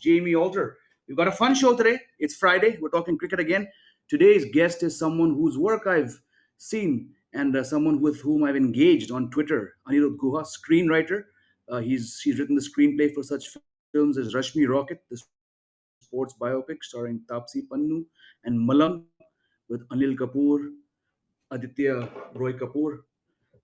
host, Jamie Alter. We've got a fun show today. It's Friday. We're talking cricket again. Today's guest is someone whose work I've seen and someone with whom I've engaged on Twitter, Aniruddha Guha, screenwriter. He's written the screenplay for such films as Rashmi Rocket, the sports biopic starring Tapsi Pannu, and Malang with Anil Kapoor, Aditya Roy Kapoor.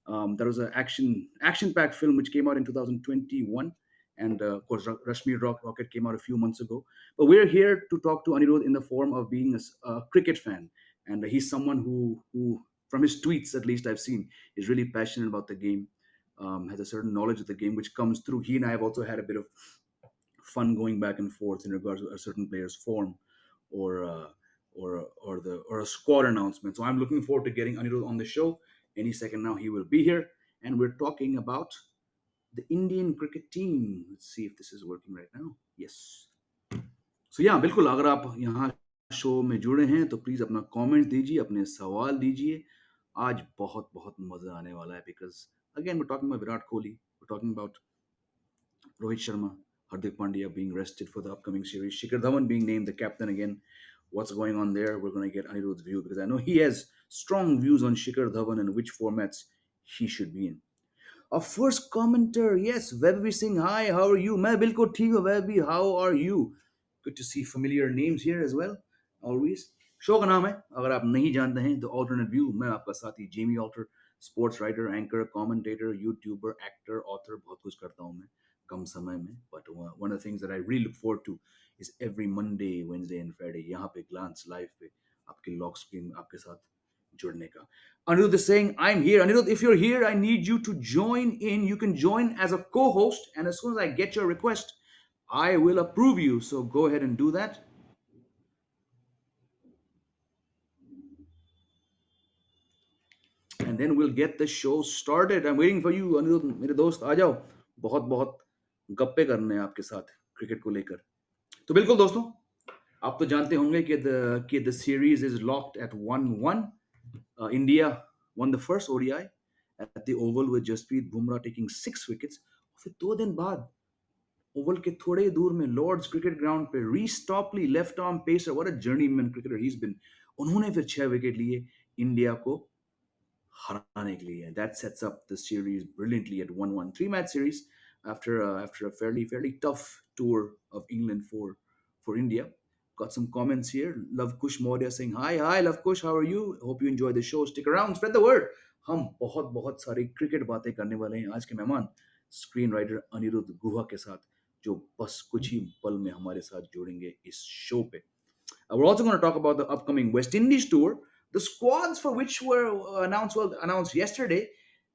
That was an action-packed film which came out in 2021, and of course, Rashmi Rocket came out a few months ago. But we're here to talk to Anirudh in the form of being a cricket fan, and he's someone who, from his tweets at least I've seen, is really passionate about the game, has a certain knowledge of the game which comes through. He and I have also had a bit of fun going back and forth in regards to a certain player's form or or a squad announcement. So I'm looking forward to getting Anirudh on the show. Any second now he will be here, and we're talking about the Indian cricket team. Let's see if this is working right now. Yes. So yeah, बिल्कुल अगर आप यहाँ show में जुड़े हैं तो please अपना comment दीजिए, अपने सवाल दीजिए. आज बहुत बहुत मजा आने वाला है because again we're talking about Virat Kohli, we're talking about Rohit Sharma, Hardik Pandya being rested for the upcoming series, Shikhar Dhawan being named the captain again. What's going on there? We're going to get Anirudh's view because I know he has strong views on Shikhar Dhawan and which formats he should be in. Our first commenter, yes, Webby Singh. Hi, how are you? मैं बिल्कुल ठीक हूँ, Webby. How are you? Good to see familiar names here as well. Always. Show का नाम है, अगर आप नहीं जानते हैं, The Alternate View. मैं आपका साथी Jamie Alter, sports writer, anchor, commentator, YouTuber, actor, author, बहुत कुछ करता हूँ मैं कम समय में. But one of the things that I really look forward to is every Monday, Wednesday and Friday यहाँ पे ग्लांस लाइव पे आपके लॉक स्क्रीन आपके साथ जुड़ने का. Anirudh is saying, I'm here. Anirudh, if you're here, I need you to join in. You can join as a co host, and as soon as I get your request, I will approve you. So go ahead and do that. And then we'll get the show started. I'm waiting for you, Anirudh. मेरे दोस्त आ जाओ. बहुत बहुत गप्पे करने हैं आपके साथ क्रिकेट को लेकर. तो बिल्कुल दोस्तों, आप तो जानते होंगे कि the series is locked at 1-1. India won the first ODI at the Oval with Jasprit Bumrah taking 6 wickets. फिर 2 दिन बाद ओवल के थोड़े ही दूर में लॉर्ड्स क्रिकेट ग्राउंड पे Reece Topley left arm pacer, what a journeyman cricketer he is been, उन्होंने फिर 6 विकेट लिए इंडिया को हराने के लिए. That sets up the series brilliantly at 1-1. Three-match series after a fairly tough tour of England for India. Got some comments here. Love Kush Maurya saying hi Love Kush, how are you? Hope you enjoy the show. Stick around, spread the word. हम बहुत बहुत सारी cricket बातें करने वाले हैं आज के मेहमान स्क्रीन राइटर अनिरुद्ध गुहा के साथ, जो बस कुछ ही पल में हमारे साथ जुड़ेंगे इस शो पे. We're also going to talk about the upcoming West Indies tour. The squads for which were announced yesterday.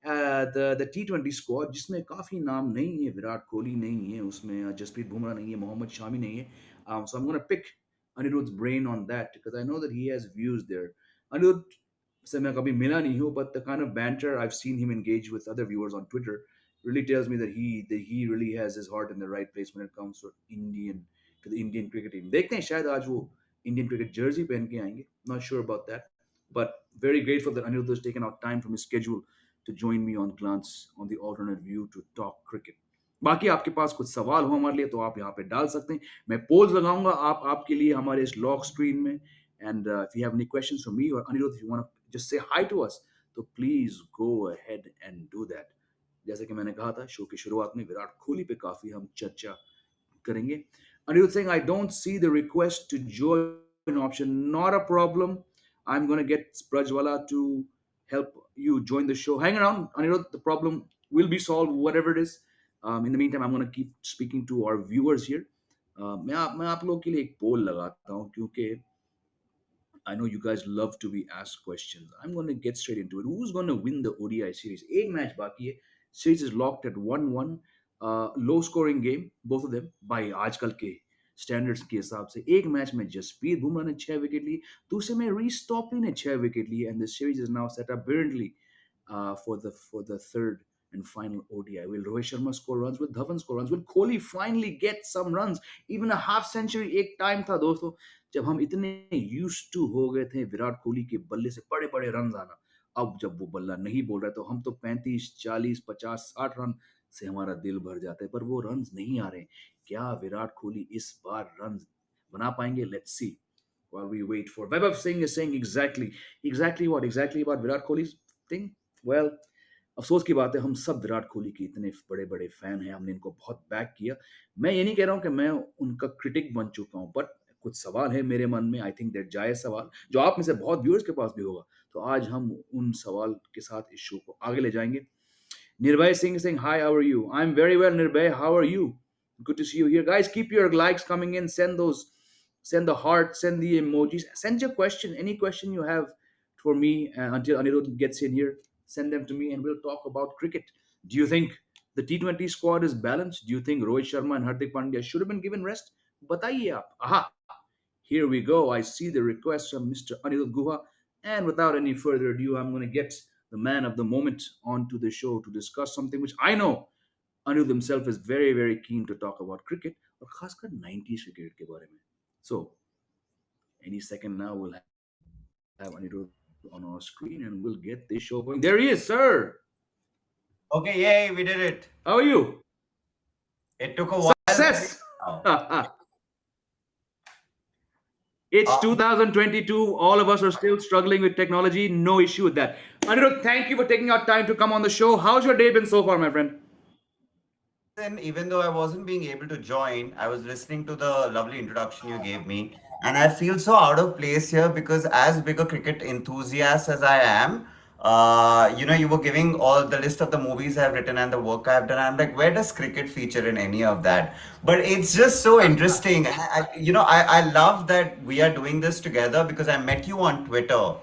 The T20 squad जिसमें काफी नाम नहीं है, विराट कोहली नहीं है उसमें, जसप्रीत बुमराह नहीं है, मोहम्मद शामी नहीं है. So I'm going to pick Aniruddh's brain on that because I know that he has views there. Aniruddh से मैं कभी मिला नहीं हूँ, but the kind of banter I've seen him engage with other viewers on Twitter really tells me that he really has his heart in the right place when it comes to the Indian cricket team. देखते हैं शायद आज वो Indian cricket jersey पहन के आएंगे. Not sure about that, but very grateful that Aniruddha has taken out time from his schedule to join me on Glance on the Alternate View to talk cricket. बाकी आपके पास कुछ सवाल हो हमारे लिए तो आप यहाँ पे डाल सकते हैं. मैं पोल्स लगाऊंगा आपके लिए हमारे इस लॉक स्क्रीन में. And if you have any questions for me or Anirudh, if you want to just say hi to us, तो please go ahead and do that. जैसे कि मैंने कहा था शो की शुरुआत में, विराट कोहली पे काफी हम चर्चा करेंगे. Anirudh saying, I don't see the request to join option. Not a problem. I'm going to get Sprajwala to help you join the show. Hang around, Anirudh. The problem will be solved, whatever it is. In the meantime, I'm going to keep speaking to our viewers here. मैं आप लोगों के लिए एक पोल लगाता हूँ क्योंकि I know you guys love to be asked questions. I'm going to get straight into it. Who's going to win the ODI series? एक मैच बाकी है. Series is locked at 1-1. Low scoring game, both of them, by आजकल के standards के हिसाब से. एक match में जसप्रीत बुमराह ने 6 विकेट लिए, दूसरे में रीस टॉपली ने 6 विकेट लिए, and the series is now set up brilliantly for the third and final ODI. Will Rohit Sharma score runs? Will Dhawan score runs? Will Kohli finally get some runs? Even a half century एक time था दोस्तों जब हम इतने used to हो गए थे विराट कोहली के बल्ले से बड़े बड़े रन आना. अब जब वो बल्ला नहीं बोल रहा है तो हम तो 35, 40, 50, 60 रन से हमारा दिल भर जाता है, पर वो रन नहीं आ रहे हैं. क्या विराट कोहली इस बार रन बना पाएंगे? Let's see while we wait for Vaibhav Singh is saying exactly about Virat Kohli's thing. Well, अफसोस की बात है, हम सब विराट कोहली के इतने बड़े बड़े फैन हैं, हमने इनको बहुत बैक किया। मैं ये नहीं कह रहा हूँ कि मैं उनका क्रिटिक बन चुका हूँ, बट कुछ सवाल है मेरे मन में, आई थिंक दैट जायज सवाल, जो आप में से बहुत व्यूअर्स के पास भी होगा। तो आज हम उन सवाल के साथ इस शो को आगे ले जाएंगे। Nirbhay Singh is saying, Hi, how are you? I'm very well, Nirbhay. How are you? Good to see you here. Guys, keep your likes coming in. Send the heart, send the emojis. Send your question, any question you have for me until Aniruddha gets in here. Send them to me and we'll talk about cricket. Do you think the T20 squad is balanced? Do you think Rohit Sharma and Hardik Pandya should have been given rest? Bataiye aap. Aha, here we go. I see the request from Mr. Aniruddha Guha. And without any further ado, I'm going to get the man of the moment onto the show to discuss something which I know Aniruddha himself is very, very keen to talk about cricket, और खासकर 90s cricket के बारे में. So, any second now, we'll have Aniruddha on our screen and we'll get this show going. There he is, sir. Okay, yay, we did it. How are you? It took a while. Success! It's 2022. All of us are still struggling with technology. No issue with that. Aniruddha, thank you for taking out time to come on the show. How's your day been so far, my friend? And even though I wasn't being able to join, I was listening to the lovely introduction you gave me. And I feel so out of place here because, as big a cricket enthusiast as I am, you were giving all the list of the movies I've written and the work I've done. I'm like, where does cricket feature in any of that? But it's just so interesting. I love that we are doing this together because I met you on Twitter.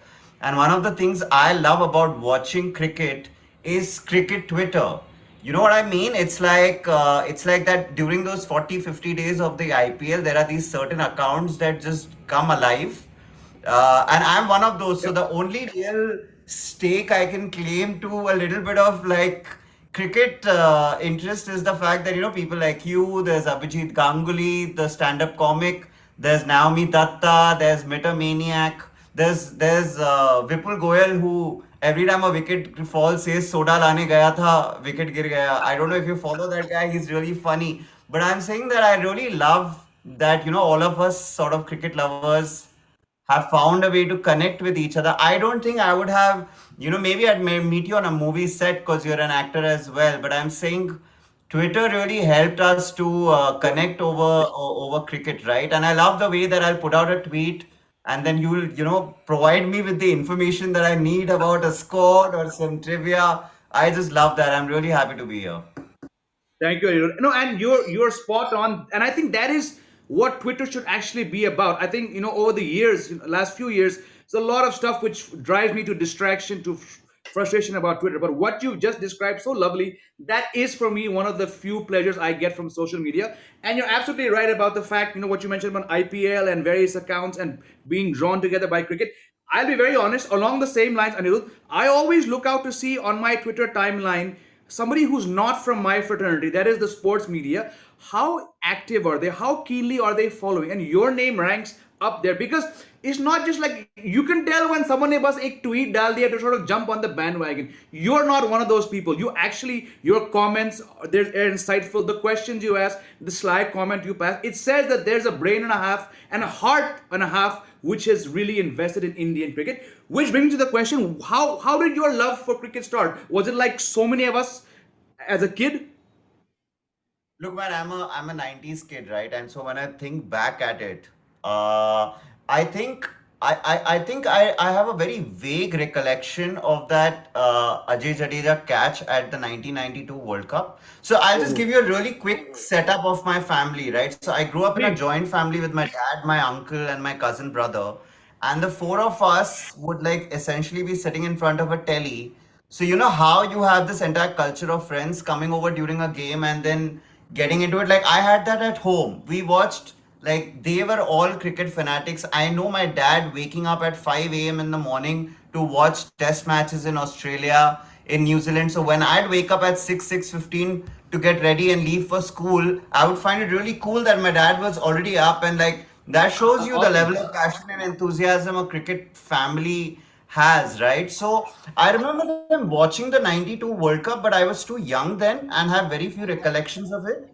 And one of the things I love about watching cricket is cricket Twitter. You know what I mean? It's like that during those 40, 50 days of the IPL, there are these certain accounts that just come alive. And I'm one of those. So Yep. the only real stake I can claim to a little bit of like cricket interest is the fact that people like you, there's Abhijit Ganguly, the stand-up comic, there's Naomi Datta, there's Meta Maniac, there's Vipul Goyal who every time a wicket falls says soda lane gaya tha, wicket gir gaya. I don't know if you follow that guy, he's really funny. But I'm saying that I really love that all of us sort of cricket lovers have found a way to connect with each other. I don't think I would have, maybe I'd meet you on a movie set because you're an actor as well. But I'm saying Twitter really helped us to connect over cricket, right? And I love the way that I'll put out a tweet and then you'll, provide me with the information that I need about a score or some trivia. I just love that. I'm really happy to be here. Thank you, Anirudh. No, and you're spot on, and I think that is what Twitter should actually be about. I think over the years, last few years, there's a lot of stuff which drives me to distraction, to frustration about Twitter. But what you just described so lovely, that is for me one of the few pleasures I get from social media. And you're absolutely right about the fact, what you mentioned about IPL and various accounts and being drawn together by cricket. I'll be very honest, along the same lines, Anirudh, I always look out to see on my Twitter timeline somebody who's not from my fraternity, that is the sports media, how active are they? How keenly are they following? And your name ranks up there because it's not just like you can tell when someone ने बस एक tweet डाल दिया to sort of jump on the bandwagon. You're not one of those people. You actually, your comments, they're insightful. The questions you ask, the sly comment you pass, it says that there's a brain and a half and a heart and a half which is really invested in Indian cricket. Which brings me to the question: How did your love for cricket start? Was it like so many of us as a kid? Look, man, I'm a 90s kid, right? And so when I think back at it, uh, I think I have a very vague recollection of that Ajay Jadeja catch at the 1992 World Cup. So I'll just give Oh, you a really quick setup of my family, right? So I grew up in a please. joint family with my dad, my uncle, and my cousin brother, and the four of us would like essentially be sitting in front of a telly. So you know how you have this entire culture of friends coming over during a game and then getting into it. Like I had that at home. We watched, like they were all cricket fanatics. I know my dad waking up at 5 a.m. in the morning to watch test matches in Australia, in New Zealand. So when I'd wake up at 6:15 to get ready and leave for school, I would find it really cool that my dad was already up, and like that shows you the Awesome. level of passion and enthusiasm a cricket family has, right? So I remember them watching the 92 World Cup, but I was too young then and have very few recollections of it.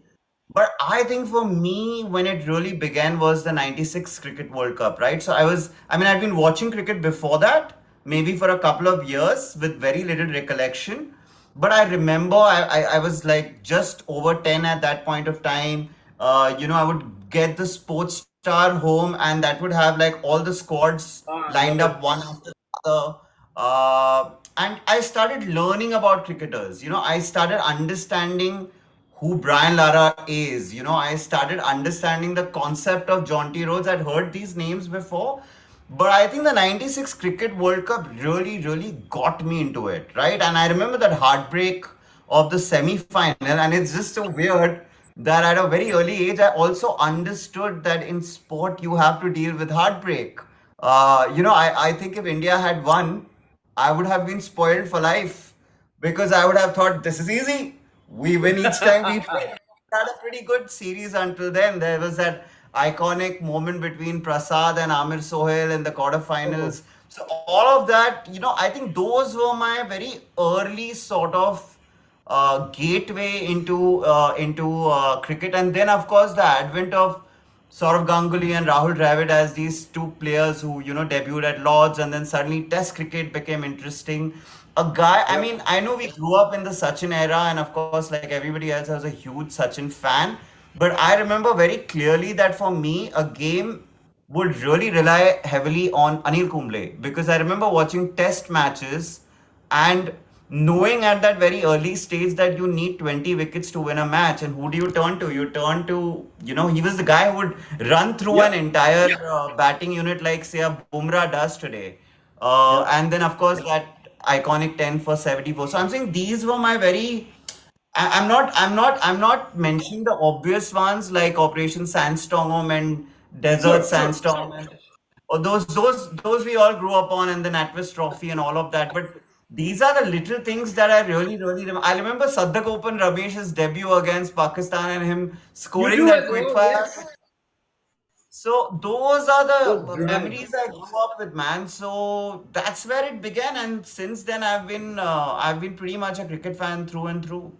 But I think for me, when it really began was the 96 Cricket World Cup, right? So I mean, I'd been watching cricket before that, maybe for a couple of years with very little recollection. But I remember I was like just over 10 at that point of time. I would get the Sports Star home, and that would have like all the squads Ah, lined love up it. one after the other. And I started learning about cricketers. I started understanding who Brian Lara is. I started understanding the concept of Jonty Rhodes. I'd heard these names before, but I think the 96 Cricket World Cup really, really got me into it, right? And I remember that heartbreak of the semi final, and it's just so weird that at a very early age, I also understood that in sport, you have to deal with heartbreak. I think if India had won, I would have been spoiled for life because I would have thought this is easy. We win each time we play. Had a pretty good series until then. There was that iconic moment between Prasad and Amir Sohail in the Oh, quarterfinals. So all of that, I think those were my very early sort of gateway into cricket, and then of course the advent of Saurav Ganguly and Rahul Dravid as these two players who debuted at Lords, and then suddenly Test cricket became interesting. A guy, I yep. mean, I know we grew up in the Sachin era, and of course, like everybody else, I was a huge Sachin fan. But I remember very clearly that for me, a game would really rely heavily on Anil Kumble because I remember watching Test matches and knowing at that very early stage that you need 20 wickets to win a match. And who do you turn to? You turn to, he was the guy who would run through an Yep. entire batting unit like, say, a Bumrah does today. Yep. And then, of course, that iconic 10 for 74. So I'm saying these were my very. I'm not mentioning the obvious ones like Operation Sandstorm and Desert Sure, sure. Sandstorm and or those we all grew up on, and the NatWest Trophy and all of that. But these are the little things that I really, really remember. I remember Sadak Open Ramesh's debut against Pakistan and him You scoring do that as quick well, fire. yes. So those are Was the brilliant. memories I grew up with, man. So that's where it began, and since then I've been pretty much a cricket fan through and through.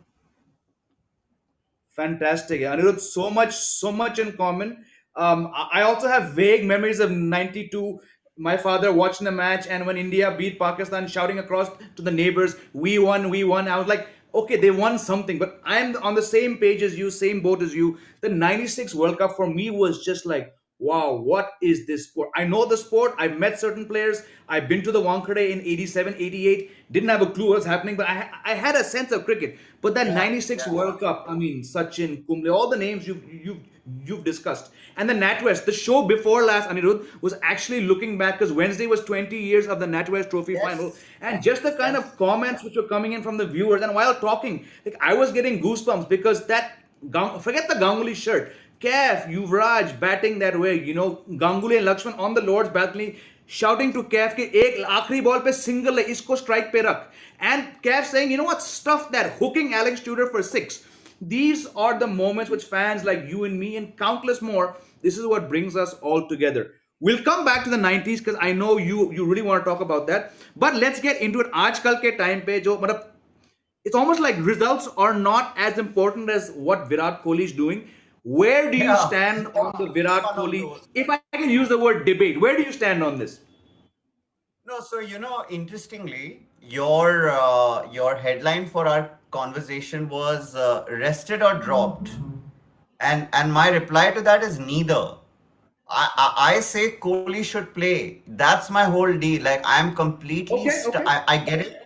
Fantastic. Anirudh, so much in common. I also have vague memories of 92. My father watching the match, and when India beat Pakistan, shouting across to the neighbors, we won, we won. I was like, okay, they won something, but I'm on the same page as you, same boat as you. The 96 World Cup for me was just like, wow, what is this sport? I know the sport. I've met certain players. I've been to the Wankhede in 87, 88. Didn't have a clue what was happening, but I had a sense of cricket. But that Yeah, 96 yeah. World Cup, I mean, Sachin, Kumble, all the names you've discussed. And the NatWest, the show before last, Anirudh, was actually looking back because Wednesday was 20 years of the NatWest Trophy final. Yes, And just the kind of yes. comments which were coming in from the viewers, and while talking, like I was getting goosebumps because forget the Ganguly shirt. Kaif, Yuvraj batting that way, Ganguly and Lakshman on the Lord's balcony shouting to Kaif कि एक आखिरी ball पे single है इसको strike पे रख and Kaif saying you know what stuff that hooking Alex Tudor for six. These are the moments which fans like you and me and countless more, this is what brings us all together. We'll come back to the 90s because I know you really want to talk about that, but let's get into it. आजकल के time पे जो मतलब it's almost like results are not as important as what Virat Kohli is doing. Where do you Yeah, stand on the he's Virat one of Kohli? those. If I can use the word debate, where do you stand on this? No, so interestingly, your headline for our conversation was rested or dropped, and my reply to that is neither. I say Kohli should play. That's my whole deal. Like I'm completely Okay, okay. I get it.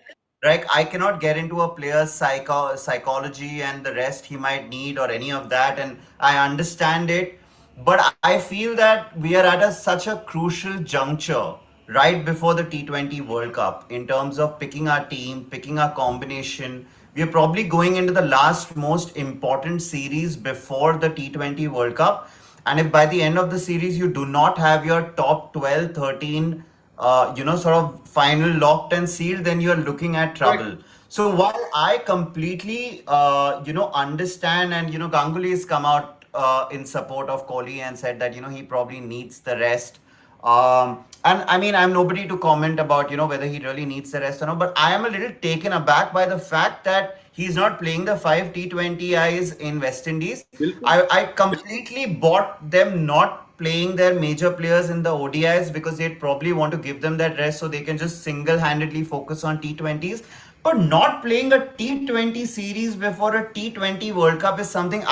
Right? I cannot get into a player's psychology and the rest he might need or any of that, and I understand it. But I feel that we are at such a crucial juncture right before the T20 World Cup in terms of picking our team, picking our combination. We are probably going into the last most important series before the T20 World Cup. And if by the end of the series you do not have your top 12, 13, sort of final locked and sealed, then you're looking at Correct. trouble. So while I completely, understand, and, Ganguly has come out in support of Kohli and said that, he probably needs the rest. And I mean, I'm nobody to comment about, whether he really needs the rest or not, but I am a little taken aback by the fact that He's not playing the five T20Is in West Indies. बिल्कुल I completely bought them not playing their major players in the ODIs because they'd probably want to give them that rest so they can just single-handedly focus on T20s. But not playing a T20 series before a T20 World Cup is something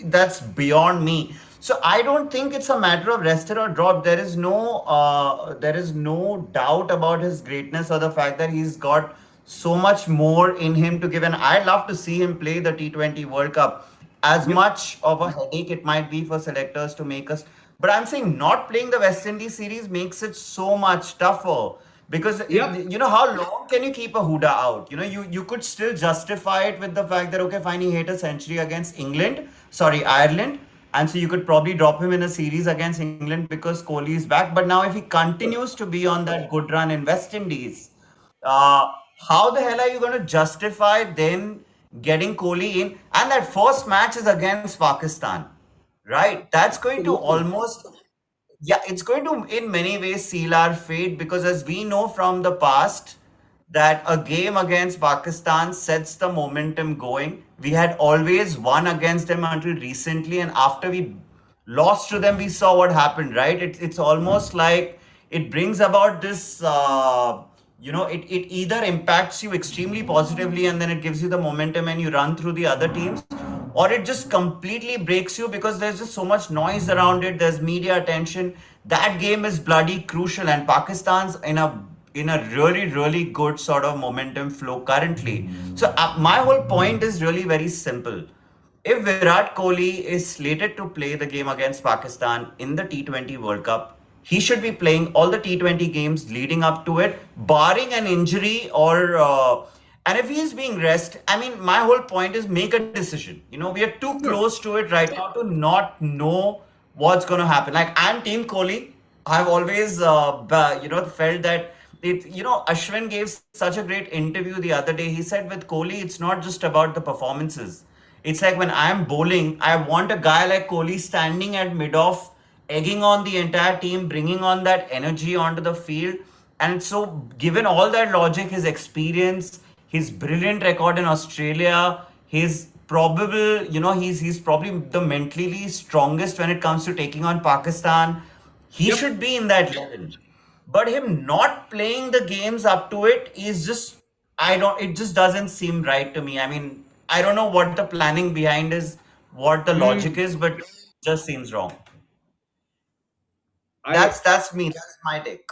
that's beyond me. So I don't think it's a matter of rested or drop. There is no doubt about his greatness or the fact that he's got so much more in him to give. And I'd love to see him play the T20 World Cup. As yep much of a headache it might be for selectors to make us, but I'm saying not playing the West Indies series makes it so much tougher because yep you know how long can you keep a Huda out? You know, you could still justify it with the fact that okay, fine, he hit a century against Ireland, and so you could probably drop him in a series against England because Kohli is back. But now if he continues to be on that good run in West Indies, uh, how the hell are you going to justify then getting Kohli in? And that first match is against Pakistan, right? That's going to absolutely almost, yeah, it's going to in many ways seal our fate because as we know from the past, that a game against Pakistan sets the momentum going. We had always won against them until recently, and after we lost to them, we saw what happened, right? It's almost like it brings about this, it either impacts you extremely positively and then it gives you the momentum and you run through the other teams, or it just completely breaks you because there's just so much noise around it. There's media attention. That game is bloody crucial, and Pakistan's in a really really good sort of momentum flow currently. So my whole point is really very simple. If Virat Kohli is slated to play the game against Pakistan in the T20 World Cup, he should be playing all the T20 games leading up to it, barring an injury or. And if he is being rest, I mean, my whole point is make a decision. You know, we are too sure close to it right now to not know what's going to happen. Like, I'm Team Kohli. I've always, felt that Ashwin gave such a great interview the other day. He said with Kohli, it's not just about the performances. It's like when I'm bowling, I want a guy like Kohli standing at mid off, egging on the entire team, bringing on that energy onto the field. And so, given all that logic, his experience, his brilliant record in Australia, his probable, he's probably the mentally strongest when it comes to taking on Pakistan. He yep should be in that level. But him not playing the games up to it is just, it just doesn't seem right to me. I mean, I don't know what the planning behind is, what the logic mm, is, but just seems wrong. I That's me. That's my take.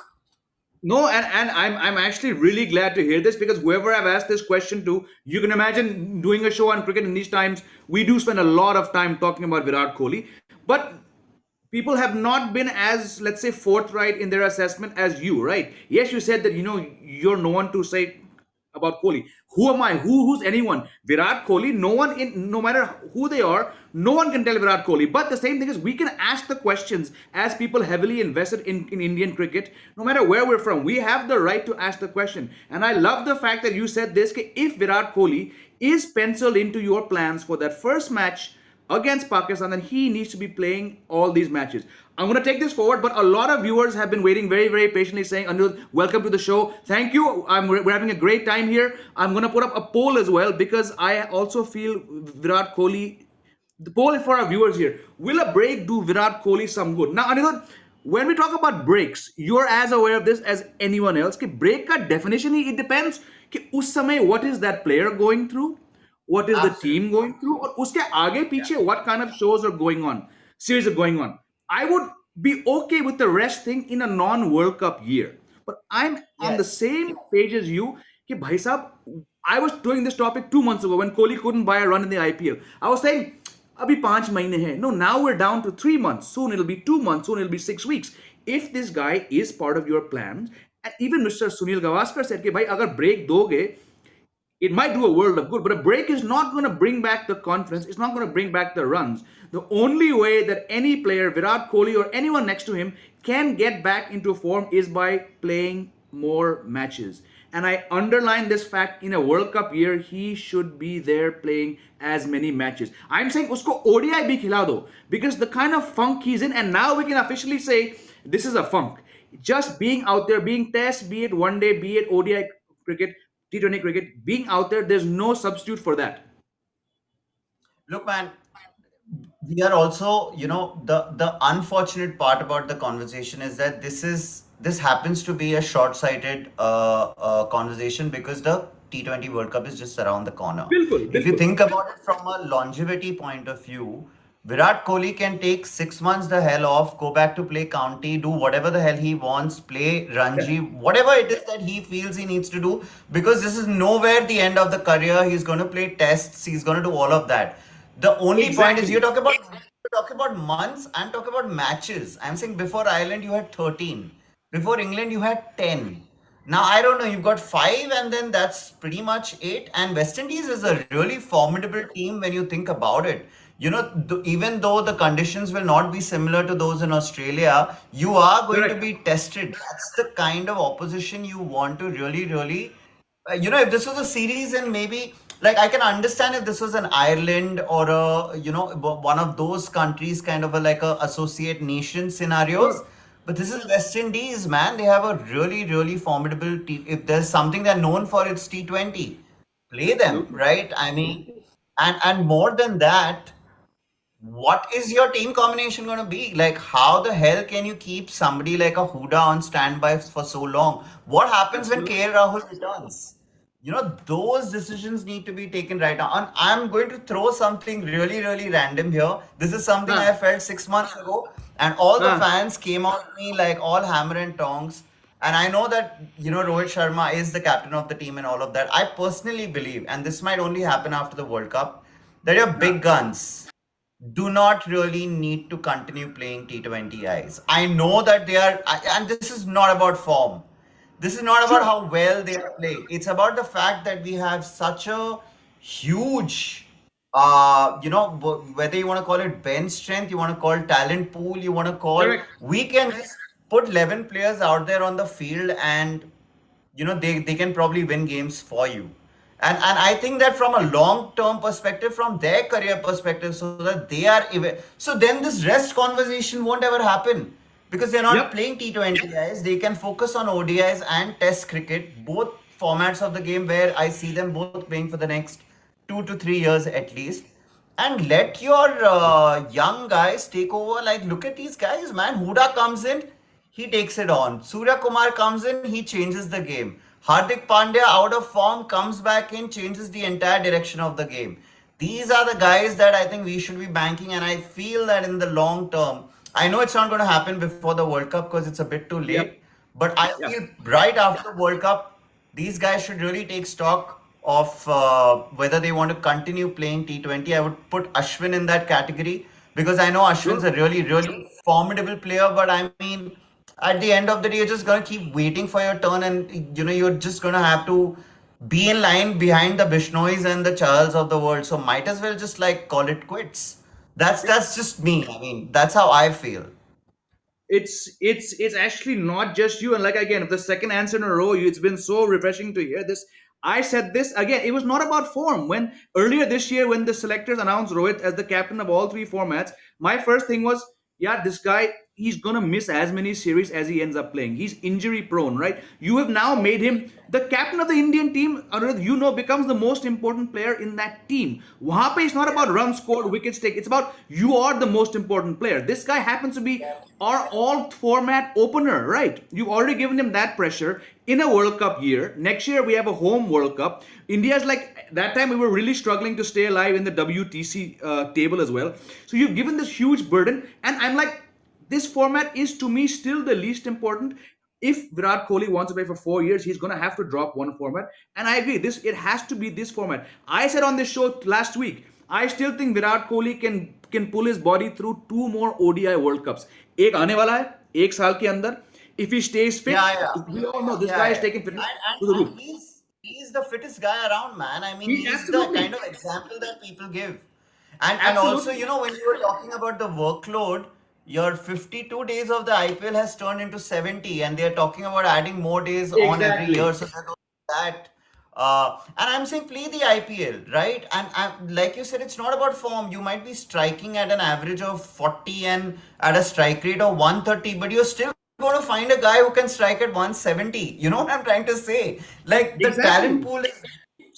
No, and I'm actually really glad to hear this because whoever I've asked this question to, you can imagine doing a show on cricket in these times. We do spend a lot of time talking about Virat Kohli, but people have not been as, let's say, forthright in their assessment as you, right? Yes, you said that you're no one to say about Kohli. Who am I? Who's anyone? Virat Kohli. No one in, no matter who they are, no one can tell Virat Kohli. But the same thing is, we can ask the questions as people heavily invested in Indian cricket. No matter where we're from, we have the right to ask the question. And I love the fact that you said this: कि if Virat Kohli is penciled into your plans for that first match against Pakistan, then he needs to be playing all these matches. I'm going to take this forward, but a lot of viewers have been waiting very, very patiently saying, Aniruddha, welcome to the show. Thank you. We're having a great time here. I'm going to put up a poll as well because I also feel Virat Kohli. The poll for our viewers here: will a break do Virat Kohli some good? Now, Aniruddha, when we talk about breaks, you're as aware of this as anyone else. कि break का definition he it depends कि उस समय what is that player going through, what is the team Absolutely. going through, और उसके आगे Yeah. पीछे what kind of shows are going on, series are going on. I would be okay with the rest thing in a non-World Cup year, but I'm on the Yes. same page as you कि भाई साहब, I was doing this topic 2 months ago when Kohli couldn't buy a run in the IPL. I was saying अभी 5 महीने हैं. No, now we're down to 3 months. Soon it'll be 2 months. Soon it'll be 6 weeks. If this guy is part of your plans, and even Mr. Sunil Gavaskar said कि भाई अगर break दोगे, it might do a world of good, but a break is not going to bring back the confidence. It's not going to bring back the runs. The only way that any player, Virat Kohli or anyone next to him, can get back into form is by playing more matches. And I underline this fact: in a World Cup year, he should be there playing as many matches. I'm saying usko ODI bhi khila do, because the kind of funk he's in, and now we can officially say this is a funk. Just being out there, being test, be it one day, be it ODI cricket, T20 cricket, being out there, there's no substitute for that. Look, man, we are also, the unfortunate part about the conversation is that this happens to be a short-sighted conversation because the T20 World Cup is just around the corner. बिल्कुल, If you बिल्कुल. think about it from a longevity point of view, Virat Kohli can take 6 months the hell off, go back to play county, do whatever the hell he wants, play Ranji, Correct. whatever it is that he feels he needs to do, because this is nowhere the end of the career. He's going to play tests, he's going to do all of that. The only point is Exactly. you talk about months, I'm talking about matches. I'm saying before Ireland you had 13. Before England you had 10. Now I don't know, you've got 5 and then that's pretty much it. And West Indies is a really formidable team when you think about it. Even though the conditions will not be similar to those in Australia, you are going to Correct. be tested. That's the kind of opposition you want to really, really if this was a series and maybe like I can understand if this was an Ireland or a one of those countries kind of a like a associate nation scenarios, Sure. but this is West Indies, man. They have a really really formidable team. If there's something they're known for, it's T20. Play them, Absolutely. right? I mean, and more than that, what is your team combination going to be? Like, how the hell can you keep somebody like a Huda on standby for so long? What happens when Absolutely. KL Rahul returns? Those decisions need to be taken right now. And I'm going to throw something really, really random here. This is something I हाँ, felt 6 months ago, and all the हाँ, fans came on me like all hammer and tongs. And I know that, Rohit Sharma is the captain of the team and all of that. I personally believe, and this might only happen after the World Cup, that your हाँ. big guns do not really need to continue playing T20 Is. I know that they are, and this is not about form. This is not about Sure. how well they are playing. It's about the fact that we have such a huge, whether you want to call it bench strength, you want to call talent pool, you want to call, Correct. we can just put 11 players out there on the field and they can probably win games for you. And I think that from a long term perspective, from their career perspective, so that they are so then this rest conversation won't ever happen because they're not Yep. playing T20 guys. They can focus on ODIs and test cricket, both formats of the game, where I see them both playing for the next 2 to 3 years at least, and let your young guys take over. Like, look at these guys, man. Huda comes in, he takes it on. Surya Kumar comes in, he changes the game. Hardik Pandya, out of form, comes back in, changes the entire direction of the game. These are the guys that I think we should be banking, and I feel that in the long term, I know it's not going to happen before the World Cup because it's a bit too late, Yep. but I Yep. feel right after the World Cup, these guys should really take stock of whether they want to continue playing T20. I would put Ashwin in that category because I know Ashwin's Sure. a really, really formidable player. But I mean, at the end of the day, you're just gonna keep waiting for your turn, and you're just gonna have to be in line behind the Bishnois and the Charles of the world. So might as well just like call it quits. That's Yep. that's just me. I mean, that's how I feel. It's actually not just you, and like again, the second answer in a row, it's been so refreshing to hear this. I said this again, it was not about form. When earlier this year, when the selectors announced Rohit as the captain of all three formats, my first thing was, yeah, this guy, he's gonna miss as many series as he ends up playing. He's injury prone, right? You have now made him the captain of the Indian team. Aniruddha, becomes the most important player in that team. Wahan pe it's not about runs scored, wickets taken. It's about you are the most important player. This guy happens to be our all format opener, right? You've already given him that pressure in a World Cup year. Next year we have a home World Cup. India's like that time we were really struggling to stay alive in the WTC table as well. So you've given this huge burden, and I'm like, this format is to me still the least important. If Virat Kohli wants to play for 4 years, he's going to have to drop one format. And I agree, this it has to be this format. I said on this show last week, I still think Virat Kohli can pull his body through two more ODI World Cups. एक आने वाला है, एक साल के अंदर. If he stays fit, Yeah, yeah, we all know this yeah, guy is yeah. taking fitness to the roof. And he's the fittest guy around, man. I mean, He he's the kind absolutely, of example that people give. And also, absolutely, when you were talking about the workload, your 52 days of the IPL has turned into 70, and they're talking about adding more days on every year. exactly. So that. And I'm saying play the IPL, right? And like you said, it's not about form. You might be striking at an average of 40 and at a strike rate of 130, but you're still going to find a guy who can strike at 170. You know what I'm trying to say? Like the talent Exactly. pool is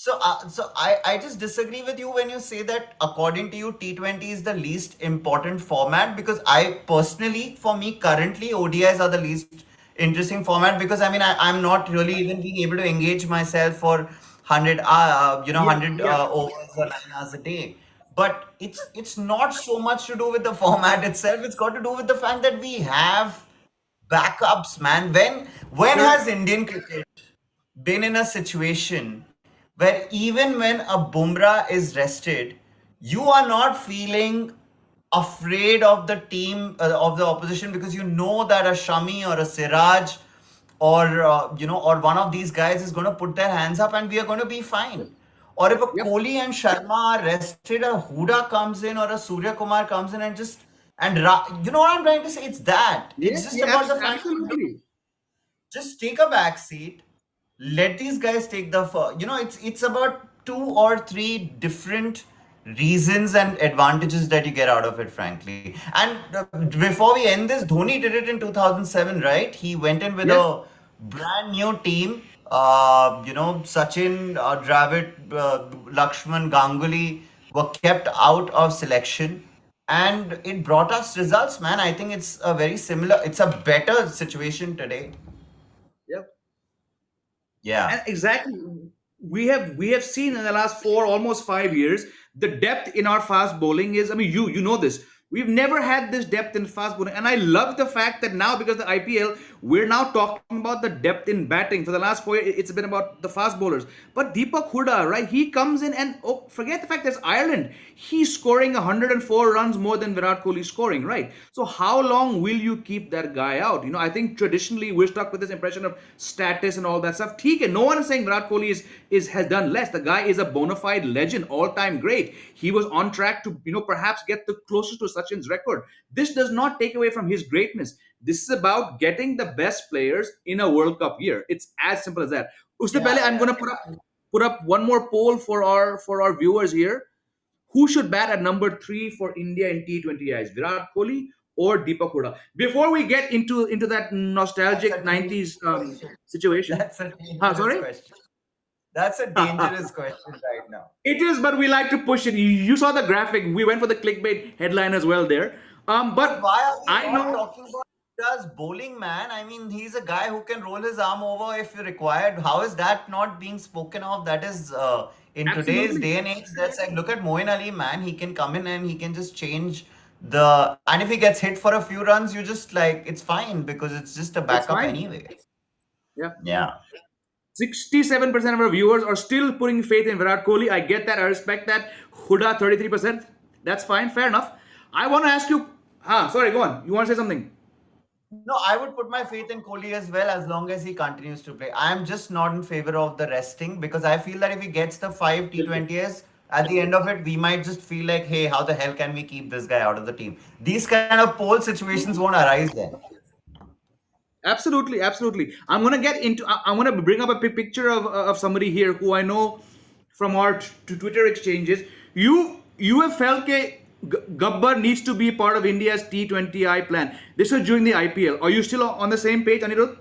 So I just disagree with you when you say that according to you T20 is the least important format, because I personally, for me currently, ODIs are the least interesting format, because I mean I'm not really even being able to engage myself for 100 Yeah, 100 yeah, overs or 9 hours a day. But it's not so much to do with the format itself. It's got to do with the fact that we have backups, man. When correct. has Indian cricket been in a situation where even when a Bumrah is rested, you are not feeling afraid of the team, of the opposition, because you know that a Shami or a Siraj or or one of these guys is going to put their hands up and we are going to be fine. Or if a Yep. Kohli and Sharma are rested, a Huda comes in or a Surya Kumar comes in and just you know what I'm trying to say? It's that. It's Yes, just yeah, about the fact that absolutely. just take a back seat, let these guys take the it's about two or three different reasons and advantages that you get out of it, frankly. And before we end this, Dhoni did it in 2007, right? He went in with Yes. a brand new team. Sachin, Dravid, Lakshman, Ganguly were kept out of selection, and it brought us results, man. I think it's a better situation today. Yep. Yeah. And exactly, we have seen in the last 4 almost 5 years the depth in our fast bowling is, I mean, you know this, we've never had this depth in fast bowling, and I love the fact that now, because the IPL, we're now talking about the depth in batting. For the last 4 years it's been about the fast bowlers, but Deepak Huda, right, he comes in and, oh, forget the fact there's Ireland, he's scoring 104 runs more than Virat Kohli scoring, right? So how long will you keep that guy out? I think traditionally we're stuck with this impression of status and all that stuff. Okay, no one is saying Virat Kohli is has done less. The guy is a bona fide legend, all time great. He was on track to perhaps get the closest to Sachin's record. This does not take away from his greatness. This is about getting the best players in a World Cup year. It's as simple as that. Usse Yeah, pehle, I'm yeah. going to put up one more poll for our viewers here. Who should bat at number three for India in T20Is? Virat Kohli or Deepak Huda? Before we get into that That's a nostalgic dangerous 90s question. situation. That's a Huh, dangerous sorry? question. That's a dangerous question right now. It is, but we like to push it. You saw the graphic. We went for the clickbait headline as well there. But But why are we I not know talking about Does bowling, man? I mean, he's a guy who can roll his arm over if required. How is that not being spoken of? That is, in today's absolutely. day and age, that's like, look at Moeen Ali, man. He can come in and he can just change the. And if he gets hit for a few runs, you just like, it's fine because it's just a It's backup fine. anyway. Yeah. Yeah. 67% of our viewers are still putting faith in Virat Kohli. I get that. I respect that. Huda, 33%. That's fine. Fair enough. I want to ask you. Sorry, go on. You want to say something? No, I would put my faith in Kohli as well as long as he continues to play. I am just not in favor of the resting, because I feel that if he gets the five T20s, at the end of it, we might just feel like, hey, how the hell can we keep this guy out of the team? These kind of poll situations won't arise then. Absolutely, absolutely. I'm gonna get into. I'm gonna bring up a picture of somebody here who I know from our Twitter exchanges. You have felt that Gabbar needs to be part of India's T20I plan. This was during the IPL. Are you still on the same page, Anirudh?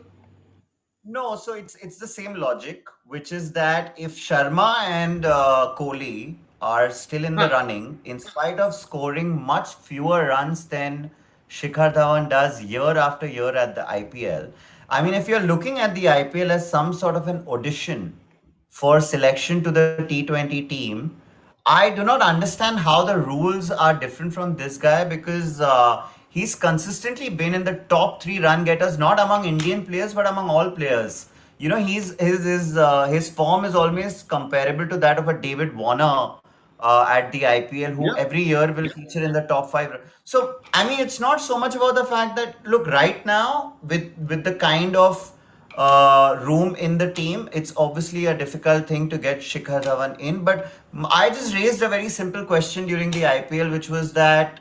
No, so it's the same logic, which is that if Sharma and Kohli are still in the Huh. running, in spite of scoring much fewer runs than Shikhar Dhawan does year after year at the IPL, I mean, if you're looking at the IPL as some sort of an audition for selection to the T20 team, I do not understand how the rules are different from this guy, because he's consistently been in the top three run getters, not among Indian players, but among all players. You know, his form is almost comparable to that of a David Warner at the IPL, who Yeah. every year will feature in the top five. So, I mean, it's not so much about the fact that, look, right now with the kind of room in the team, it's obviously a difficult thing to get Shikhar Dhawan in. But I just raised a very simple question during the IPL, which was that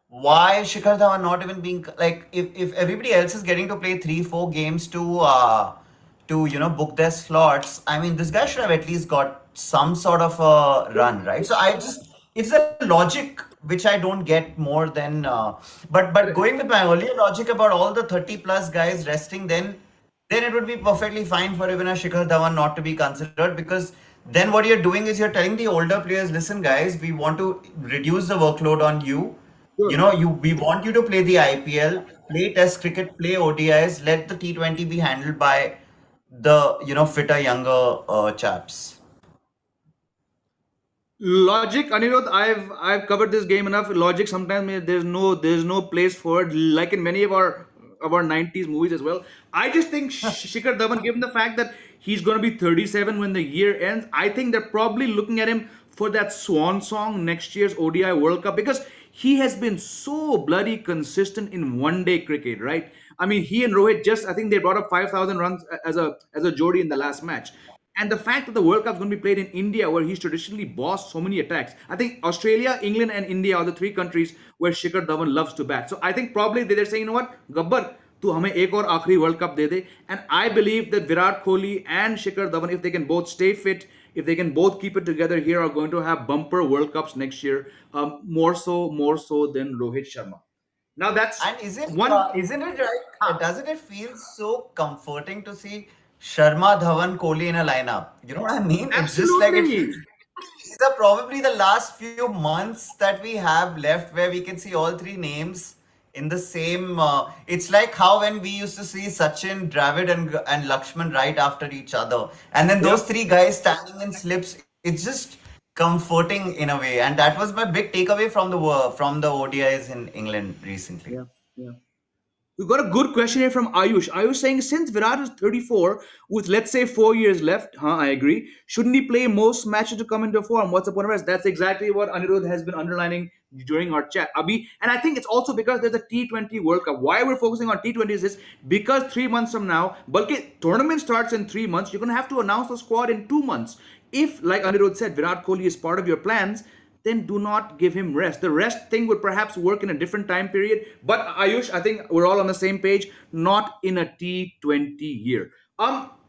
why Shikhar Dhawan not even being like, if everybody else is getting to play 3-4 games to book their slots. I mean, this guy should have at least got some sort of a run, right? So I just it's the logic which I don't get more than but Correct. going with my earlier logic about all the 30 plus guys resting, then it would be perfectly fine for even a Shikhar Dhawan not to be considered, because then what you're doing is you're telling the older players, listen, guys, we want to reduce the workload on you. You Sure. know, we want you to play the IPL, play Test cricket, play ODIs. Let the T20 be handled by the fitter, younger chaps. Logic, Anirudh, I've covered this game enough. Logic sometimes there's no place for it, like in many of our 90s movies as well. I just think Shikhar Dhawan, given the fact that he's gonna be 37 when the year ends, I think they're probably looking at him for that swan song next year's ODI World Cup, because he has been so bloody consistent in one day cricket, right? I mean, he and Rohit, just I think they brought up 5,000 runs as a jodi in the last match. And the fact that the World Cup is going to be played in India, where he's traditionally bossed so many attacks. I think Australia, England, and India are the three countries where Shikhar Dhawan loves to bat. So I think probably they're saying, you know what, Gabbar, tu hame ek aur aakhri World Cup de de. And I believe that Virat Kohli and Shikhar Dhawan, if they can both stay fit, if they can both keep it together here, are going to have bumper World Cups next year. More so than Rohit Sharma. Now that's And one. isn't it right? Huh. Doesn't it feel so comforting to see Sharma, Dhawan, Kohli in a lineup? You know what I mean? It's just like it Absolutely. feels. These are probably the last few months that we have left where we can see all three names in the same. It's like how when we used to see Sachin, Dravid, and Lakshman right after each other, and then those Yep. three guys standing in slips. It's just comforting in a way, and that was my big takeaway from the ODIs in England recently. Yeah. Yeah. We got a good question here from Ayush. Ayush saying, since Virat is 34 with let's say 4 years left, I agree. Shouldn't he play most matches to come into form? What's the point of rest? That's exactly what Anirudh has been underlining during our chat. Abhi, and I think it's also because there's a T20 World Cup. Why we're focusing on T20s is because 3 months from now, bulky tournament starts in 3 months. You're gonna have to announce the squad in 2 months. If, like Anirudh said, Virat Kohli is part of your plans, then do not give him rest. The rest thing would perhaps work in a different time period. But Ayush, I think we're all on the same page. Not in a T20 year.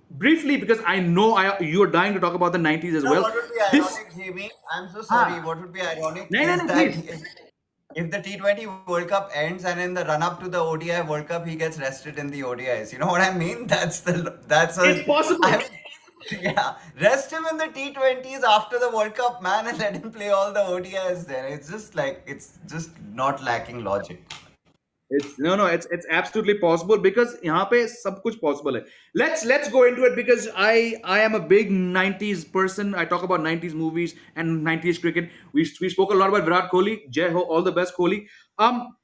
Briefly, because I know you're dying to talk about the 90s as You know well. what would be This, ironic, Jimmy? I'm so sorry. ah, What would be ironic no, no, is no, that please. if the T20 World Cup ends and in the run up to the ODI World Cup he gets rested in the ODIs. You know what I mean? That's It's a possible. I yeah, rest him in the T20s after the World Cup, man, and let him play all the ODIs then. It's just not lacking logic. It's no, no. It's absolutely possible because यहाँ पे सब कुछ possible है. Let's go into it because I am a big 90s person. I talk about 90s movies and 90s cricket. We spoke a lot about Virat Kohli. Jai ho, all the best, Kohli. Um,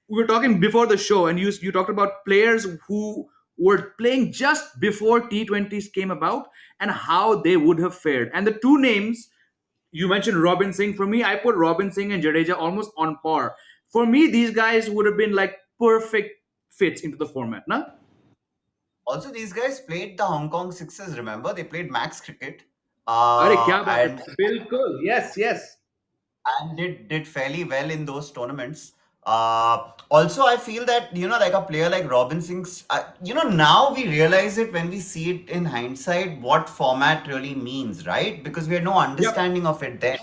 we were talking before the show, and you talked about players who were playing just before T20s came about and how they would have fared. And the two names you mentioned, Robin Singh. For me, I put Robin Singh and Jadeja almost on par. For me, these guys would have been like perfect fits into the format, na? Also, these guys played the Hong Kong Sixers, remember? They played max cricket. अरे क्या बात है, And बिल्कुल, yes, yes. did fairly well in those tournaments. Also, I feel that like a player like Robin Singh's, now we realize it when we see it in hindsight what format really means, right? Because we had no Yep. understanding of it then.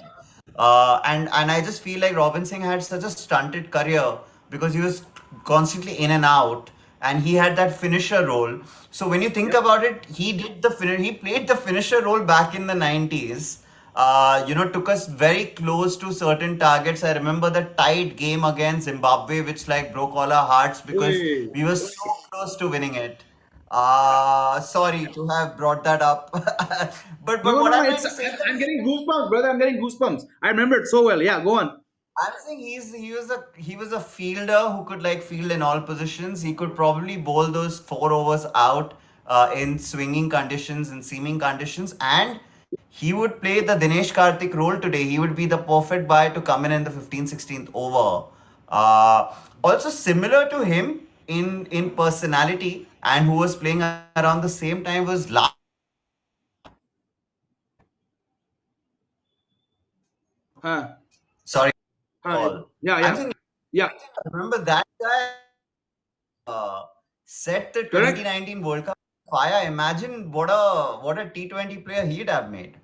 And I just feel like Robin Singh had such a stunted career because he was constantly in and out, and he had that finisher role. So when you think Yep. about it, he played the finisher role back in the 90s. Took us very close to certain targets. I remember the tight game against Zimbabwe, which like broke all our hearts because Oi. we were so close to winning it. Sorry to have brought that up, but No, what no, no. I'm trying It's to say is that I'm getting goosebumps, brother. I'm getting goosebumps. I remember it so well. Yeah, go on. I'm saying he was a fielder who could like field in all positions. He could probably bowl those 4 overs out in swinging conditions and seaming conditions, and he would play the Dinesh Karthik role today. He would be the perfect buy to come in the 15th, 16th over. Also similar to him in personality and who was playing around the same time was Huh. sorry Hi. call. Yeah, I'm yeah, saying yeah. remember that guy uh, set the Correct. 2019 World Cup fire. Imagine what a T20 player he'd have made.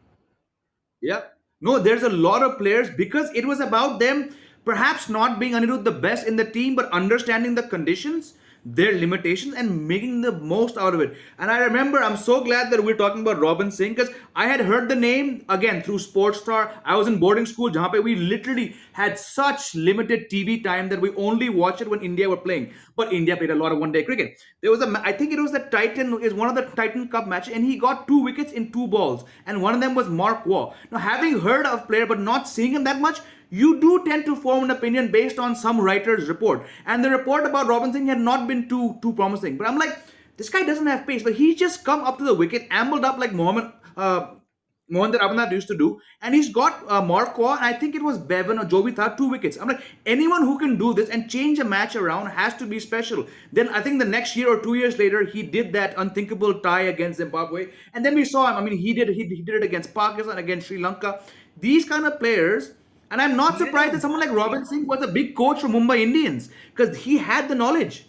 Yeah. No, there's a lot of players because it was about them perhaps not being Anirudh the best in the team, but understanding the conditions. their limitations and making the most out of it. And I remember, I'm so glad that we're talking about Robin Singh, because I had heard the name again through Sports Star. I was in boarding school, jahan pe we literally had such limited TV time that we only watched it when India were playing. But India played a lot of one-day cricket. There was I think it was the Titan, is one of the Titan Cup match, and he got 2 wickets in 2 balls, and one of them was Mark Waugh. Now, having heard of player but not seeing him that much, you do tend to form an opinion based on some writer's report. And the report about Robin Singh had not been too promising. But I'm like, this guy doesn't have pace, but he just come up to the wicket, ambled up like Mohammad Abhinath used to do, and he's got Mark Waugh, and I think it was Bevan or Jovi Thar, 2 wickets. I'm like, anyone who can do this and change a match around has to be special. Then I think the next year or 2 years later, he did that unthinkable tie against Zimbabwe, and then we saw him. I mean, he did it against Pakistan, against Sri Lanka. These kind of players. And I'm not He surprised didn't that someone like Robin Singh was a big coach for Mumbai Indians, because he had the knowledge.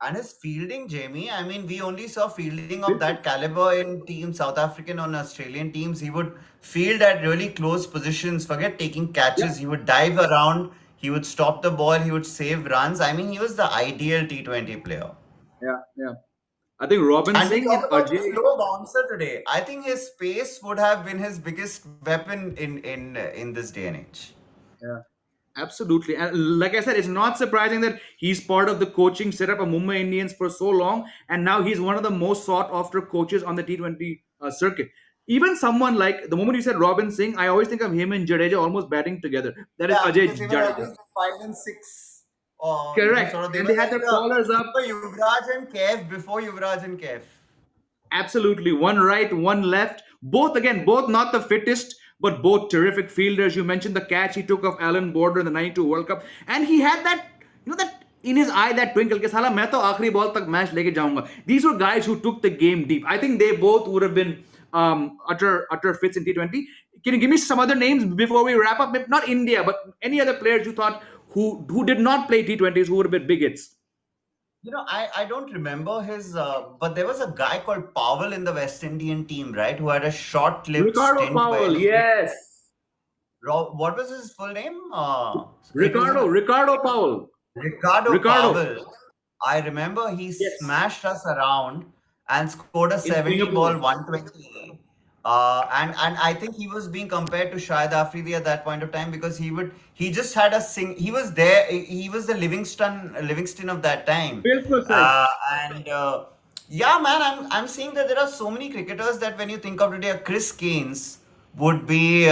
And his fielding, Jamie, I mean, we only saw fielding of that caliber in teams, South African and Australian teams. He would field at really close positions, forget taking Yeah, catches. He would dive around, he would stop the ball, he would save runs. I mean, he was the ideal T20 player. yeah, yeah. I think Robin And we Singh and talk about the Ajay. slow bouncer today. I think his pace would have been his biggest weapon in this day and age. Yeah, absolutely. And like I said, it's not surprising that he's part of the coaching setup of Mumbai Indians for so long, and now he's one of the most sought after coaches on the T20 circuit. Even someone like, the moment you said Robin Singh, I always think of him and Jadeja almost batting together. That is Yeah, because Ajay they were Jadeja. always 5 and 6, or Correct. sort of they And were they had like their collars they up. were Yuvraj and Kev before Yuvraj and Kev. Absolutely. One right, one left. Both, again, both not the fittest, but both terrific fielders. You mentioned the catch he took of Alan Border in the 92 World Cup. And he had that, that in his eye, that twinkle, ke sala main to aakhri ball tak match leke jaunga. These were guys who took the game deep. I think they both would have been utter fits in T20. Can you give me some other names before we wrap up? Not India, but any other players you thought who did not play T20s who would have been big hits? I don't remember his, but there was a guy called Powell in the West Indian team, right, who had a short-lived Ricardo stint where Powell, yes. What was his full name? It was Ricardo Powell. Ricardo Ricardo. Powell. I remember he Yes. smashed us around and scored a In 70 ball Singapore. 120. And I think he was being compared to Shahid Afridi at that point of time because he just had he was there, he was the Livingston of that time. बिल्कुल सही. And yeah, man, I'm seeing that there are so many cricketers that when you think of today, Chris Gaines would be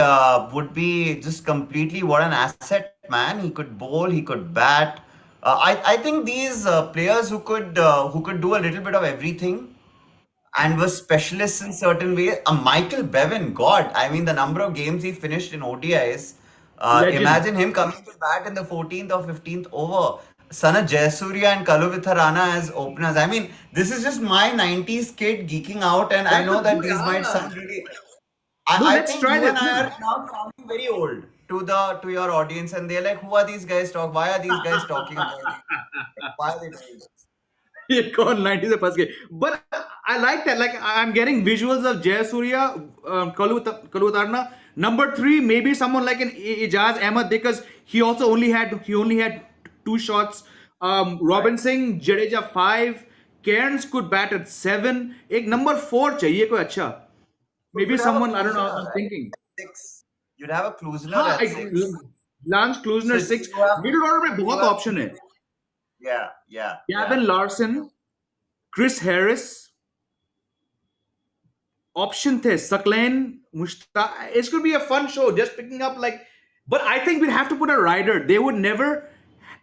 just completely what an asset, man. He could bowl, he could bat. I think these players who could do a little bit of everything and were specialists in certain ways. Michael Bevan, God, I mean, the number of games he finished in ODIs. Legend. Imagine him coming to bat in the 14th or 15th over. Sana Jayasuriya and Kalu Vitharana as openers. I mean, this is just my 90s kid geeking out, and I That's a know that good these might answer. sound really. No, I let's think try you this. and I are now sounding very old to your audience, and they're like, "Who are these guys talk? Why are these guys talking about it? Like, why are they doing this?" ये कौन 90 से फंस गए. But I like that. Like, I'm getting visuals of Jayasuriya, Kalu Utarna. Number 3, maybe someone like an Ijaz Ahmed, because he only had 2 shots. Robin Singh, Jadeja 5. Cairns could bat at 7. एक number 4 चाहिए कोई अच्छा. So Maybe you'd have a someone, I don't know. Klusener, I'm right? thinking. 6. You'd have a Klusener हाँ, at 6. Lance So Klusner 6. you have Middle order में you बहुत have option है. yeah. Gavin Larson, Chris Harris, option थे Sakleen, Mushtaq. It's going to be a fun show, just picking up like. But I think we'd have to put a rider. They would never.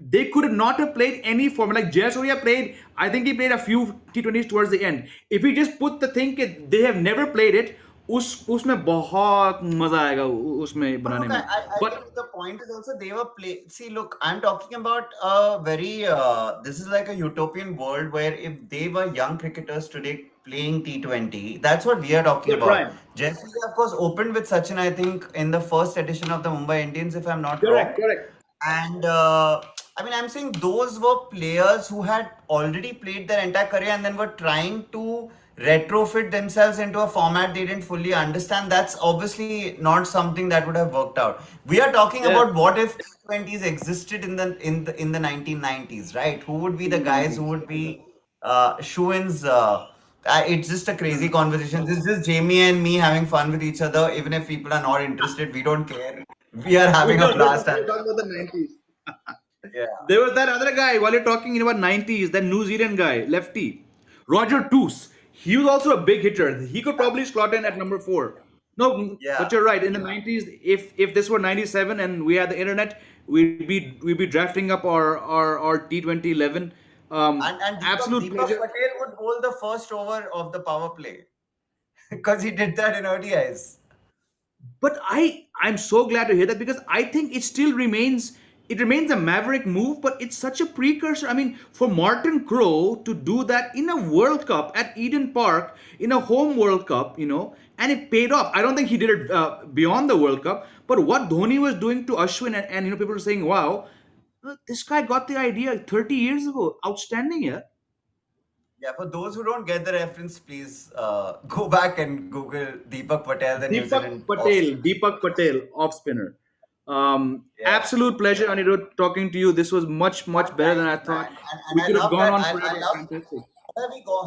They could not have played any format. Like Jayasuriya played, I think he played a few T20s towards the end. If we just put the thing that they have never played it, उसमें बहुत मजा आएगा उसमें But बनाने look, में. I But think the point is also they were play. See, look, I'm talking about very. This is like a utopian world where if they were young cricketers today playing T20, that's what we are talking their about. prime. Jesse, of course, opened with Sachin, I think, in the first edition of the Mumbai Indians, if I'm not Correct, wrong. correct. And I mean, I'm saying those were players who had already played their entire career and then were trying to retrofit themselves into a format they didn't fully understand. That's obviously not something that would have worked out. We are talking Yeah, about what if T20s existed in the 1990s, right? Who would be the guys who 1990s. would be shoo-ins? It's just a crazy conversation. This is just Jamie and me having fun with each other. Even if people are not interested, we don't care. We are We having a don't, we're blast. talking, And we're talking about the 90s. yeah, There was that other guy, while you're talking about 90s, that New Zealand guy, lefty, Roger Toos. He was also a big hitter. He could probably slot in at number 4. No, yeah. but you're right. In the 90s, if this were 97 and we had the internet, we'd be drafting up our T2011. And Deepak Absolute pleasure. Patel would bowl the first over of the power play because he did that in ODIs. But I'm so glad to hear that, because I think it remains a maverick move, but it's such a precursor. I mean, for Martin Crowe to do that in a World Cup at Eden Park, in a home World Cup, and it paid off. I don't think he did it beyond the World Cup, but what Dhoni was doing to Ashwin, and people are saying, "Wow, this guy got the idea 30 years ago." Outstanding, yeah. Yeah, for those who don't get the reference, please go back and Google Deepak Patel, the New Zealand off spinner. Deepak Patel, off spinner. Yeah. Absolute pleasure, Anirudh, talking to you. This was much, Fun, much better than thank I you, man. thought. And We I could have love gone that. on I forever. love. Fantastic.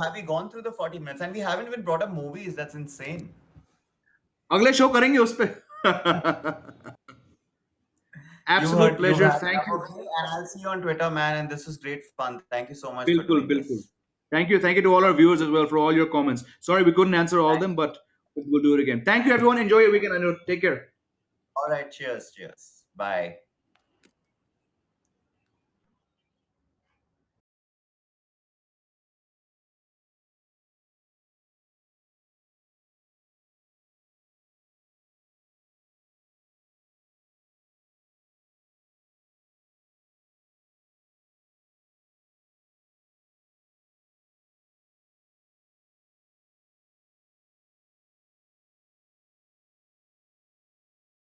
Have we gone through the 40 minutes and we haven't even brought up movies? That's insane. अगले show करेंगे उस पे. Absolute You pleasure. had Thank enough you. of me, and I'll see you on Twitter, man. And this was great fun. Thank you so much for बिल्कुल, doing बिल्कुल. this. Thank you to all our viewers as well for all your comments. Sorry we couldn't answer all Thank them, you. but we'll do it again. Thank you, everyone. Enjoy your weekend. Anirudh. Take care. All right. Cheers. Cheers. Bye.